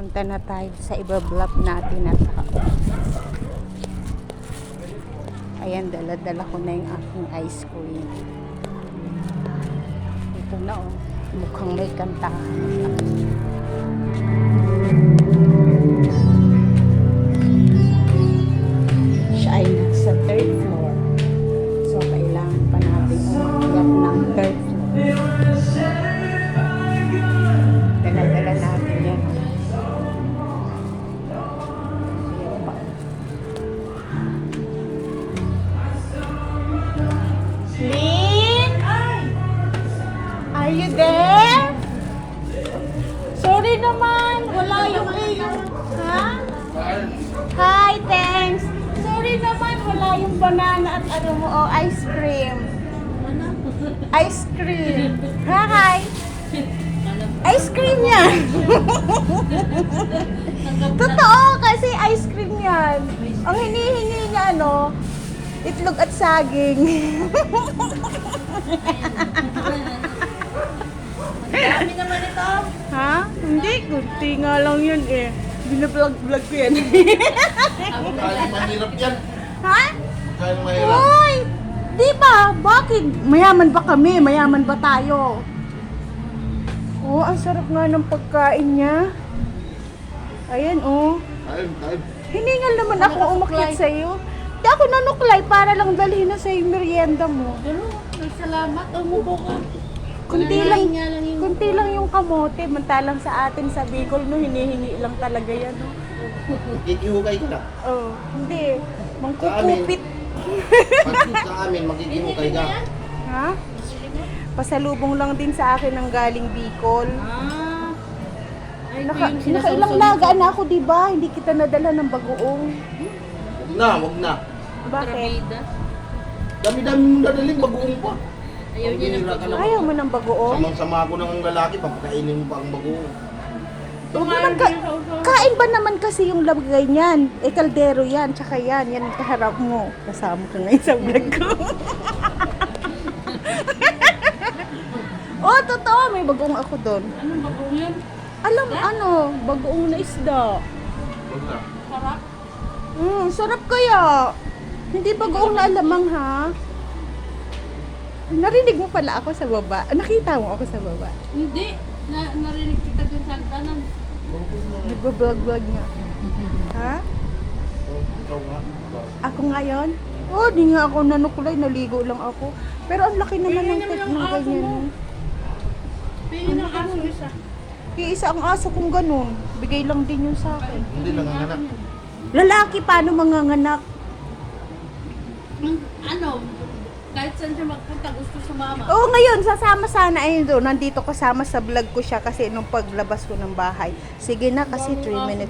Punta na tayo sa iba-vlog natin na tao. Ayan, dala-dala ko na yung aking ice cream. Ito na oh. Mukhang may kantahan. Siya ay nasa third floor. So, kailangan pa natin umakyat ng third floor. Dala-dala natin yan. Ayan pa. Lynn? Are you there? Sorry naman. Wala yung iyong... Ha? Hi, thanks. Sorry naman. Wala yung banana at ano mo. Oh, ice cream. Ice cream. Hi. Ice cream yan. Totoo kasi ice cream yan. Ang hinihingi niya ano, itlog at saging. Dami naman ito. Ha? Hindi, kunti nga lang yun eh. Binablog-vlog ko yan. Kaya mahirap yan. Ha? Kaya mahirap. Hoy! Di ba? Bakit? Mayaman ba kami? Mayaman ba tayo? Oh, ang sarap nga ng pagkain niya. Ayan, oh. Ayun. Hiningal naman ako umakyat sa'yo. Di ako nanuklay para lang dalhin na sa'yo yung merienda mo. Pero, salamat. Umupo ka. Kunti lang yung kamote. Mantalang sa atin sa Bicol, no, hinihingi lang talaga yan, no. Magigihukay ka na. Oh, hindi. Mangkukupit. Pag sa amin, magigihukay ka. Ha? Pasalubong lang din sa akin ng galing Bicol. Ah. Ay, ito yung Nakailang sinasawsaw lagaan ako, di ba? Hindi kita nadala ng bagoong. Wag na. Bakit? Trabida. Dami-dami mong dadaling, bagoong pa. Ayaw niya ng Pambihira ka naman. Ayaw mo ng bagoong? Samang-sama ako ng lalaki, papakainin mo pa ang bagoong. Huwag naman kain ba naman kasi yung lagay niyan? Eh, kaldero yan, tsaka yan. Yan ang kaharap mo. Kasama ka ngayon sa vlog ko. Oh, totoo. May bagoong ako doon. Anong bagong yan? Alam ano, bagoong na isda. Wag na. Sarap. Sarap kaya. Hindi bagoong na alamang ha. Narinig mo pala ako sa baba. Nakita mo ako sa baba. Hindi. Narinig kita dun sa tanan. Nagbablog-vlog nga. Ha? Ikaw nga. Ako ngayon? Oh, di nga ako nanukulay. Naligo lang ako. Pero ang laki naman ng tek ng ganyan. Pili ng aso isa. Iisa ang aso kong ganun. Bigay lang din yun sa akin. Hindi lang ang anak. Lalaki, paano manganganak? Ano? Kahit saan siya magpunta, gusto sumama. Oo, ngayon, sasama sana ayun doon. Nandito kasama sa vlog ko siya kasi nung paglabas ko ng bahay. Sige na, kasi 3 minutes.